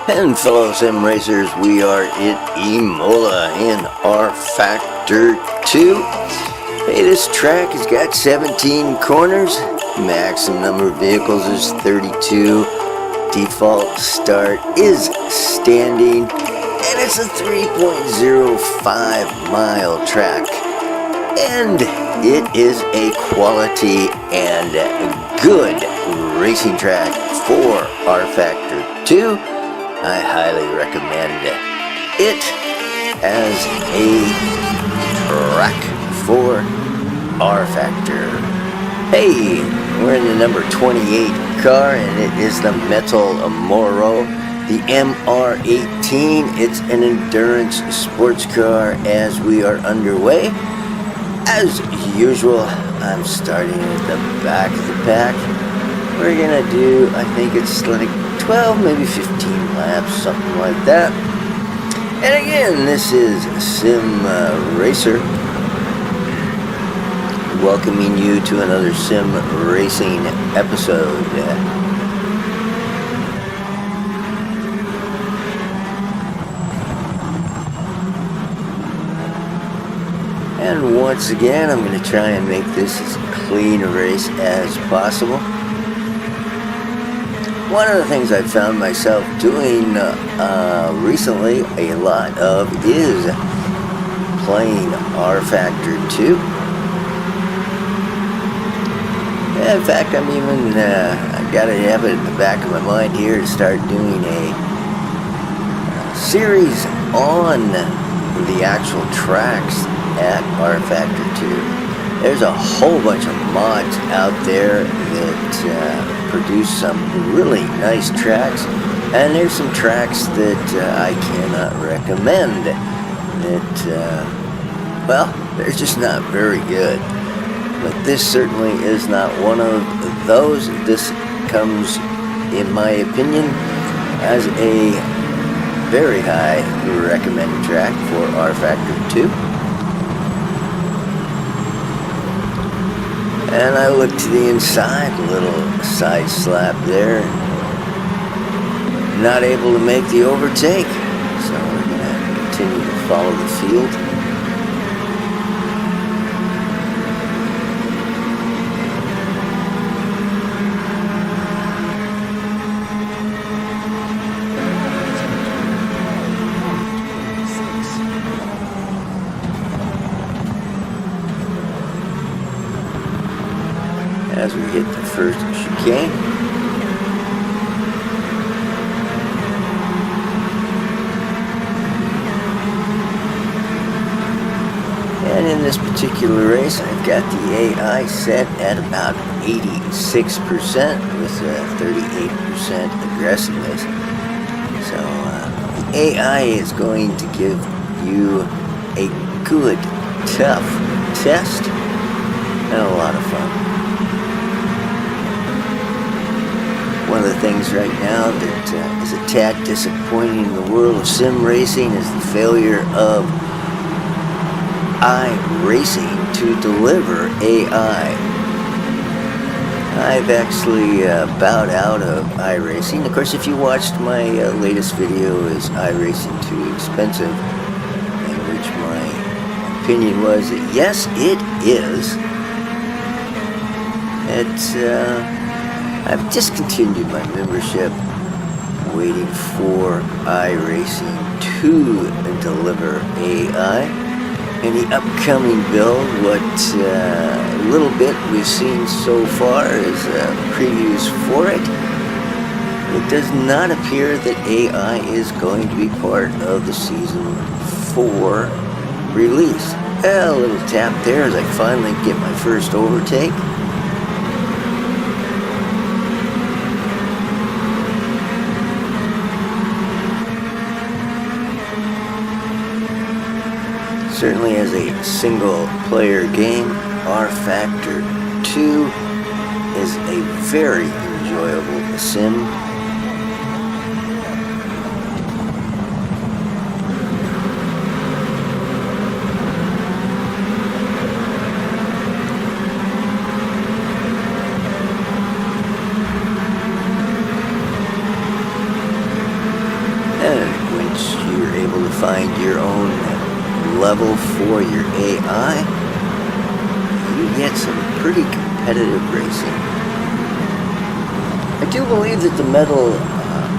And fellow sim racers, we are at Imola in R-Factor 2. Hey, this track has got 17 corners. Maximum number of vehicles is 32. Default start is standing. And it's a 3.05 mile track. And it is a quality and good racing track for R-Factor 2. I highly recommend it as a track for R-Factor. Hey, we're in the number 28 car, and it is the Metal Moro, the MR18. It's an endurance sports car as we are underway. As usual, I'm starting at the back of the pack. We're gonna do, I think it's like 12, maybe 15 laps, something like that. And again, this is Sim Racer, welcoming you to another sim racing episode. And once again, I'm going to try and make this as clean a race as possible. One of the things I've found myself doing recently a lot of is playing R-Factor 2. In fact, I'm even, I've got to have it in the back of my mind here to start doing a series on the actual tracks at R-Factor 2. There's a whole bunch of mods out there that produce some really nice tracks, and there's some tracks that I cannot recommend that, well, they're just not very good. But this certainly is not one of those. This comes, in my opinion, as a very high recommended track for R-Factor 2. And I look to the inside, a little side slap there. Not able to make the overtake. So we're going to continue to follow the field. As we hit the first chicane. And in this particular race, I've got the AI set at about 86% with 38% aggressiveness. So the AI is going to give you a good, tough test and a lot of fun. One of the things right now that is a tad disappointing in the world of sim racing is the failure of iRacing to deliver AI. I've actually bowed out of iRacing. Of course, if you watched my latest video, is iRacing too expensive? In which my opinion was that yes, it is. It's I've discontinued my membership, waiting for iRacing to deliver AI. In the upcoming build, what little bit we've seen so far is previews for it. It does not appear that AI is going to be part of the Season 4 release. A little tap there as I finally get my first overtake. Certainly as a single player game, R-Factor 2 is a very enjoyable sim. you're able to find your own level for your AI, you get some pretty competitive racing. I do believe that the Metal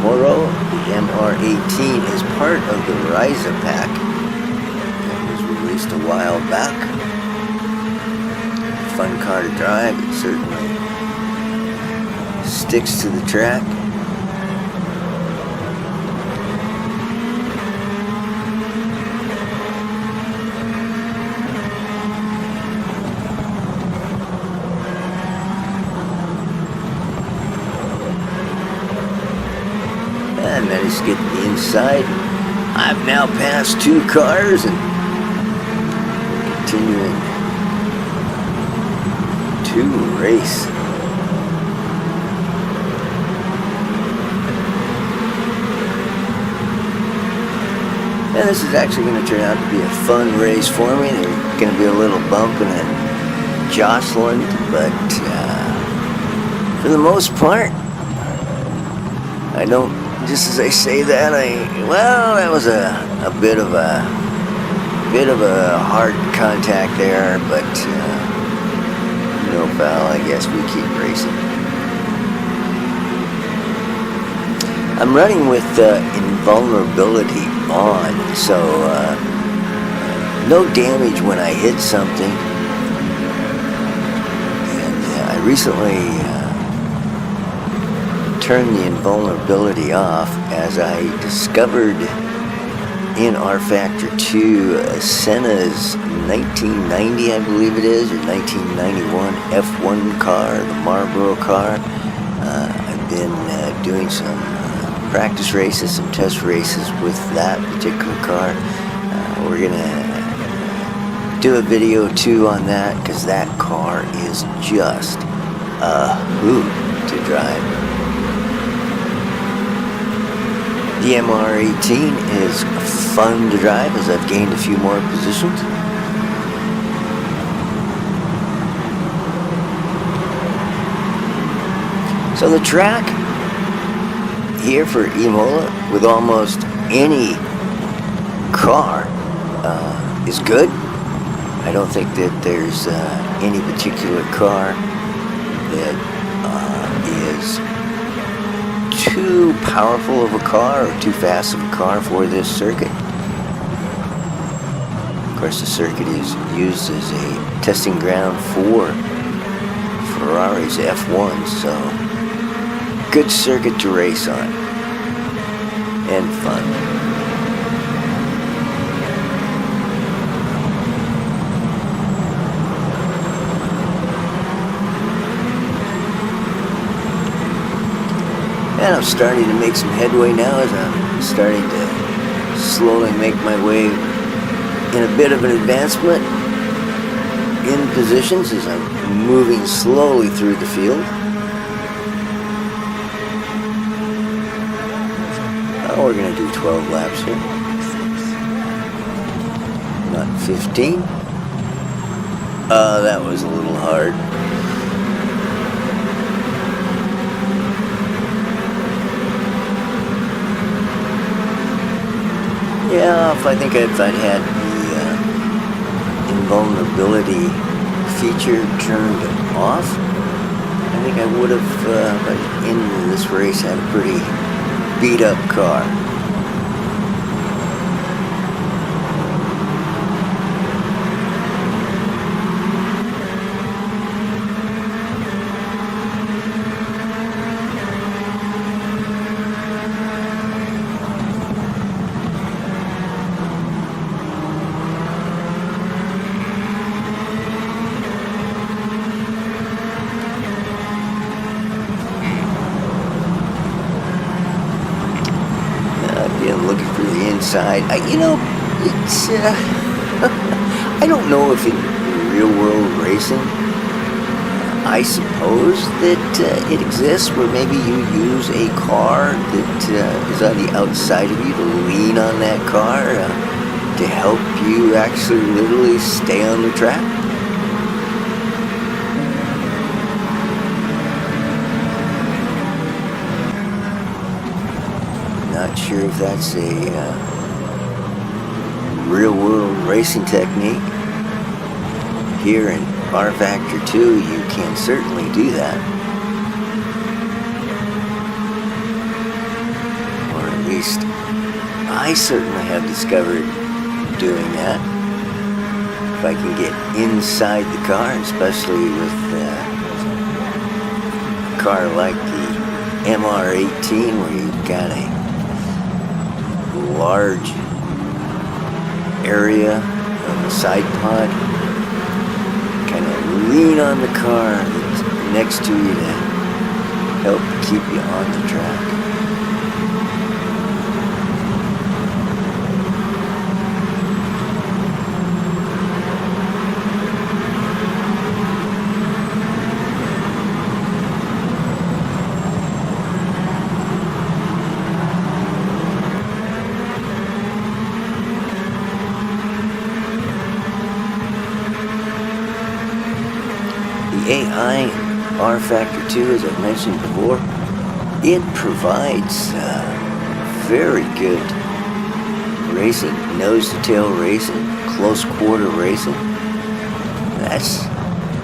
Moro, the MR18, is part of the Ryza pack that was released a while back. Fun car to drive. It certainly sticks to the track. I managed to get to the inside. I've now passed 2 cars and continuing to race. And this is actually going to turn out to be a fun race for me. There's going to be a little bumping and jostling, but for the most part, I don't, just as I say that, that was a bit of a hard contact there, but no foul. I guess we keep racing. I'm running with invulnerability on, so no damage when I hit something. And I recently turned the invulnerability off as I discovered in rFactor 2 Senna's 1990, I believe it is, or 1991 F1 car, the Marlboro car. I've been doing some practice races, some test races with that particular car. We're gonna do a video too on that, because that car is just a hoot to drive. The MR18 is fun to drive as I've gained a few more positions. So the track here for Imola with almost any car is good. I don't think that there's any particular car that is too powerful of a car or too fast of a car for this circuit. Of course, the circuit is used as a testing ground for Ferrari's F1, so good circuit to race on and fun. And I'm starting to make some headway now as I'm starting to slowly make my way in a bit of an advancement in positions as I'm moving slowly through the field. We're going to do 12 laps here. Not 15. That was a little hard. Yeah, I think if I'd had the invulnerability feature turned off, I think I would have, by the end of this race, had a pretty beat up car. Looking for the inside. It's I don't know if in real world racing, I suppose that it exists where maybe you use a car that is on the outside of you to lean on that car to help you actually literally stay on the track. Not sure if that's a real-world racing technique. Here in rFactor 2, you can certainly do that. Or at least, I certainly have discovered doing that. If I can get inside the car, especially with a car like the MR18, where you've got a large area of the side pod, kind of lean on the car that's next to you to help keep you on the track. The AI in rFactor 2, as I've mentioned before, it provides very good racing, nose-to-tail racing, close-quarter racing. That's,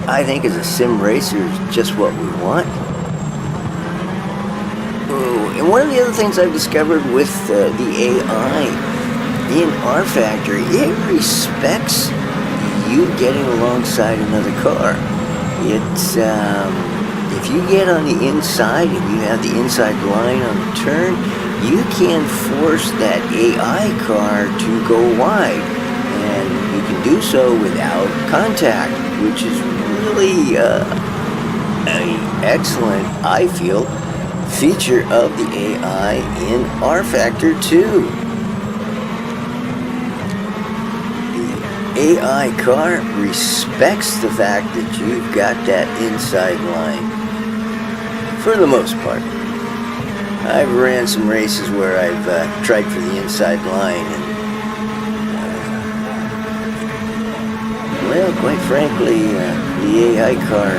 I think, as a sim racer, is just what we want. Oh, and one of the other things I've discovered with the AI in rFactor, it respects you getting alongside another car. It's, if you get on the inside and you have the inside line on the turn, you can force that AI car to go wide. And you can do so without contact, which is really an excellent, I feel, feature of the AI in rFactor 2. AI car respects the fact that you've got that inside line. For the most part. I've ran some races where I've tried for the inside line and, well, quite frankly, the AI car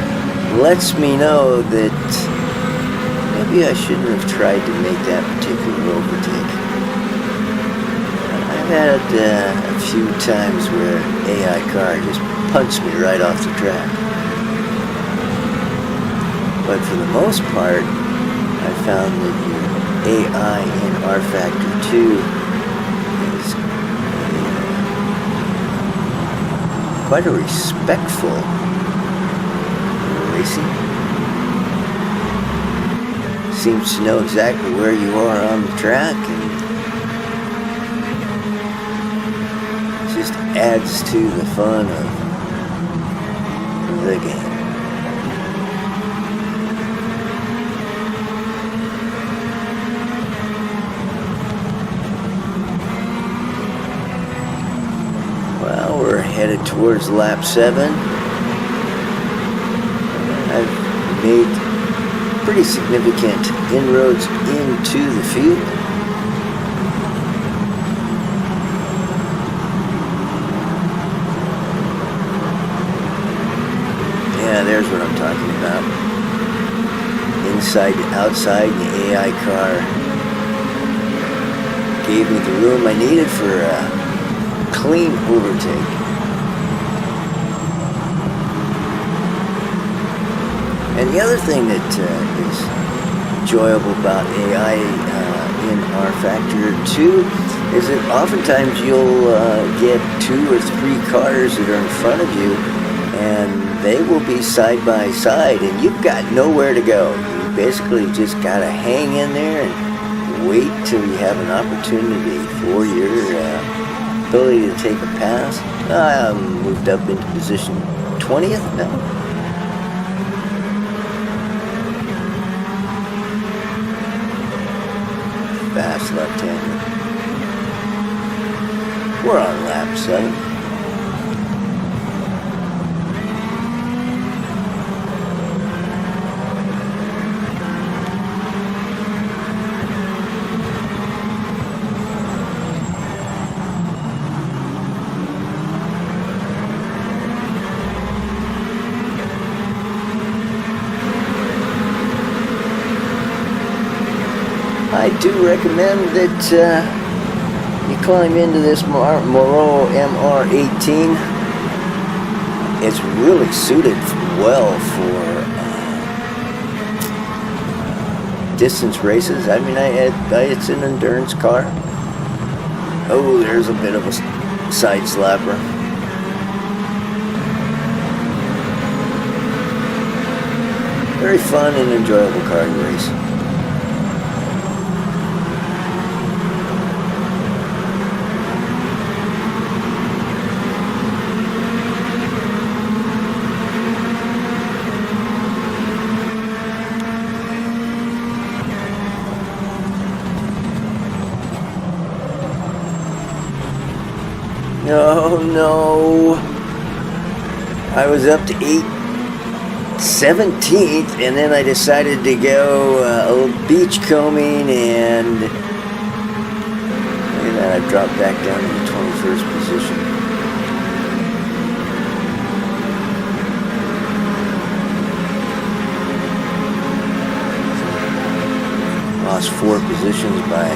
lets me know that maybe I shouldn't have tried to make that particular overtake. I've had a few times where AI car just punched me right off the track. But for the most part, I found that your AI in rFactor 2 is quite a respectful racing. Seems to know exactly where you are on the track, and just adds to the fun of the game. Well, we're headed towards lap 7. I've made pretty significant inroads into the field. Yeah, there's what I'm talking about. Inside to outside, the AI car gave me the room I needed for a clean overtake. And the other thing that is enjoyable about AI in rFactor 2 is that oftentimes you'll get 2 or 3 cars that are in front of you, and they will be side by side, and you've got nowhere to go. You basically just gotta hang in there and wait till you have an opportunity for your ability to take a pass. I moved up into position 20th now. Fast left-hander. We're on lap 7. I do recommend that You climb into this Moreau MR18. It's really suited well for distance races. I mean, it's an endurance car. Oh, there's a bit of a side slapper. Very fun and enjoyable car to race. No. I was up to 17th, and then I decided to go a little beach combing, and look at that, I dropped back down to the 21st position. Lost 4 positions by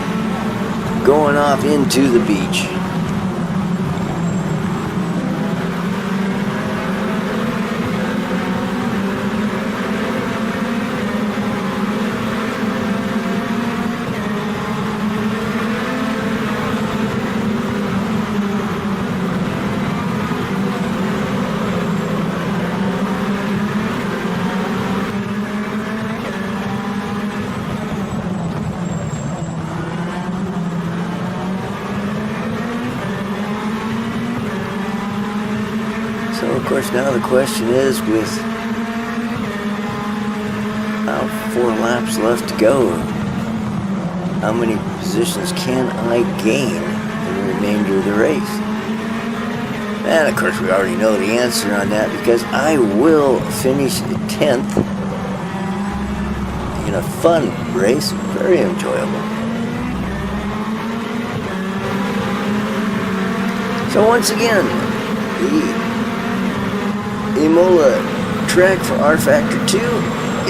going off into the beach. So of course now the question is, with about 4 laps left to go, how many positions can I gain in the remainder of the race? And of course we already know the answer on that, because I will finish 10th in a fun race, very enjoyable. So once again, the Imola track for rFactor 2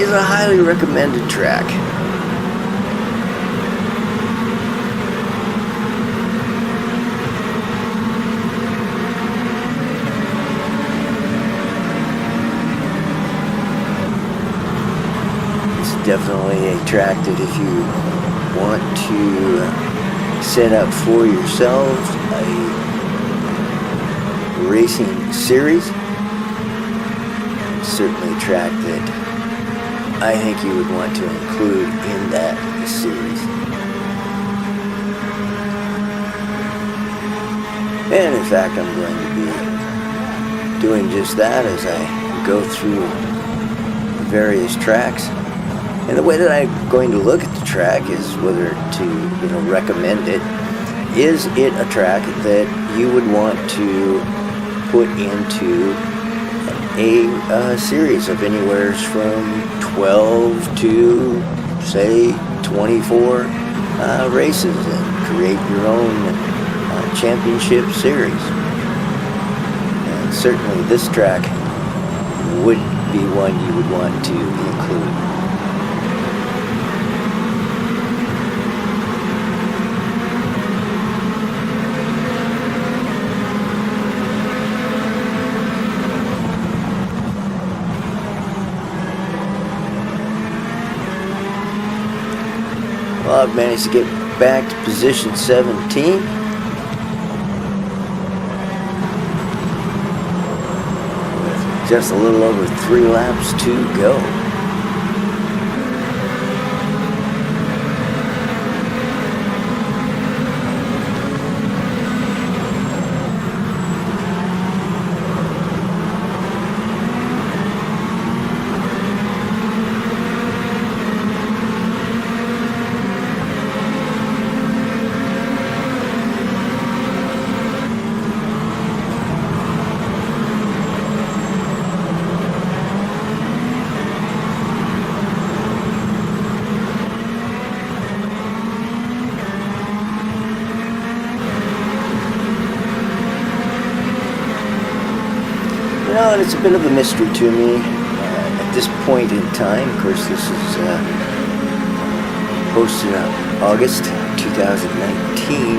is a highly recommended track. It's definitely a track that if you want to set up for yourself a racing series, certainly a track that I think you would want to include in that series. And in fact, I'm going to be doing just that as I go through various tracks. And the way that I'm going to look at the track is whether to, recommend it. Is it a track that you would want to put into a series of anywhere from 12 to, say, 24 races, and create your own championship series? And certainly this track would be one you would want to include. Well, I've managed to get back to position 17. With just a little over 3 laps to go. And it's a bit of a mystery to me at this point in time. Of course, this is posted on August 2019.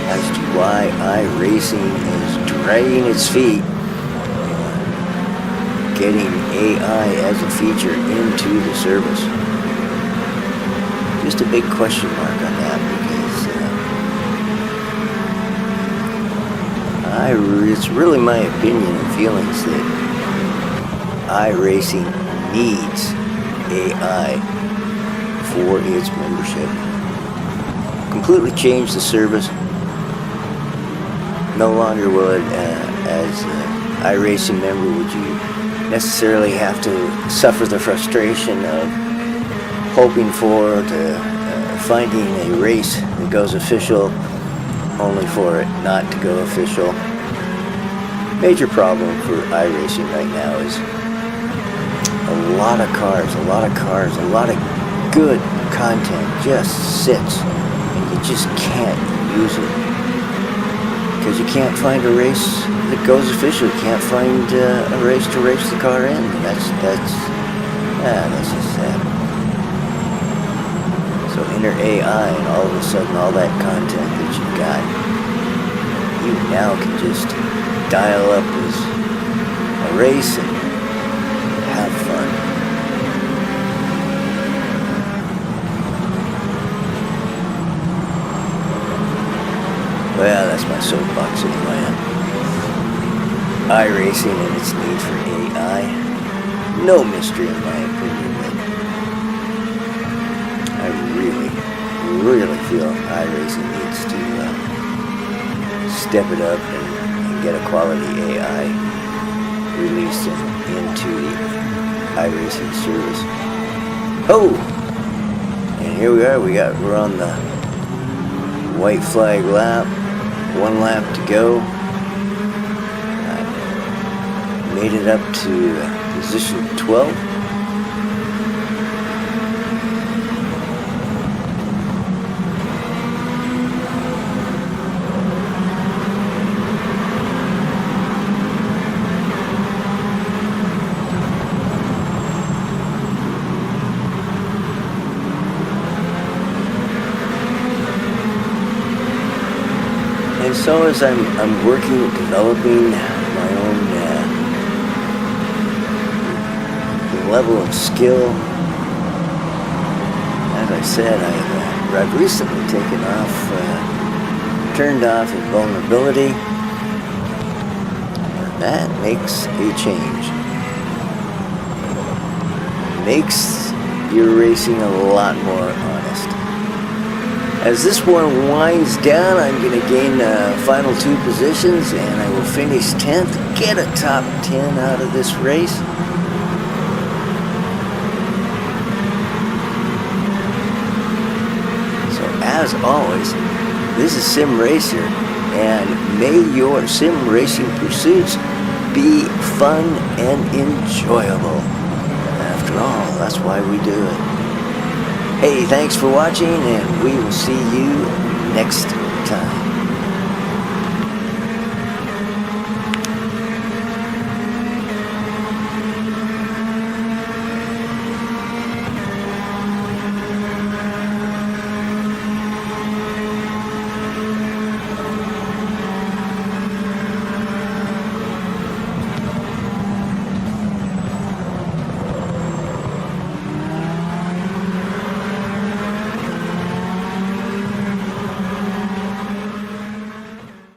as to why iRacing is dragging its feet, getting AI as a feature into the service. Just a big question mark on that, because it's really my opinion and feelings that iRacing needs AI for its membership. Completely change the service. No longer will it, as an iRacing member, would you necessarily have to suffer the frustration of hoping for finding a race that goes official only for it not to go official. Major problem for iRacing right now is a lot of cars, a lot of good content just sits and you just can't use it because you can't find a race that goes official. You can't find a race to race the car in. That's just sad. So enter AI and all of a sudden all that content that you've got, you now can just dial up as a race and have fun. Well, that's my soapbox anyway. iRacing and its need for AI. No mystery in my opinion, but I really feel iRacing needs to step it up and get a quality AI released into the iRacing service. Oh! And here we are, we're on the white flag lap. 1 lap to go. I made it up to position 12. And so as I'm working at developing my own level of skill, as I said, I've recently taken off, turned off invulnerability, and that makes a change. Makes your racing a lot more honest. As this one winds down, I'm going to gain final 2 positions, and I will finish 10th, get a top 10 out of this race. So as always, this is Sim Racer, and may your sim racing pursuits be fun and enjoyable. After all, that's why we do it. Hey, thanks for watching, and we will see you next